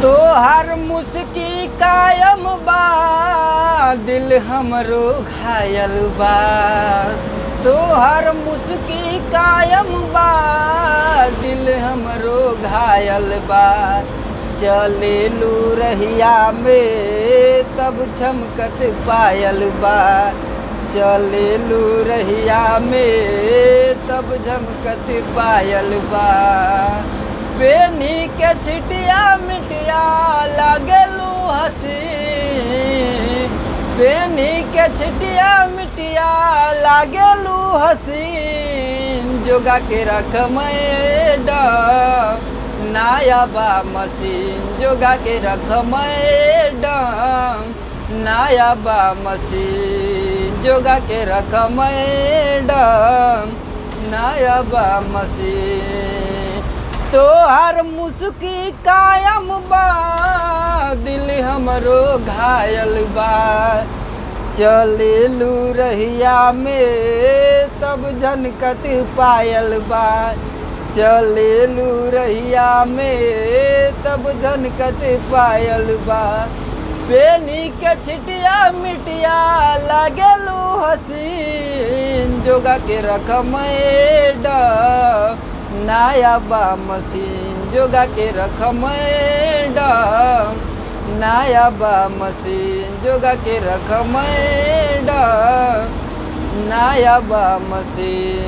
तोहर मुस्की कायम बा, दिल हमरो घायल बा। तोहर मुस्की कायम बा, दिल हमरो घायल बा। चलेलू रहिया में तब झमकत पायल बा। चलेलू रहिया में तब झमकत पायल बा। पेनी के छिटिया मिटिया लागेलू हसी। पेनी के छिटिया मिटिया लागेलू हसीन। जोगा के रख मैडम नाया बा मशीन। जोगा के रख मैडम नाया बा मशीन। जोगा के रख मैडम नाया बा मशीन। तोहर मुस्की कायम बा, दिल हमरो घायल बा। चलेलू रहिया में तब झनकत पायल बा। चलेलू रहिया में तब झनकत पायल बा। पेनी के छिटिया मिटिया लागेलू हसीन। जोगा के रख मैडम नाया बा मशीन। जोगा के रख मैडम नाया बा मशीन। जोगा के रख मैडम नाया बा मशीन।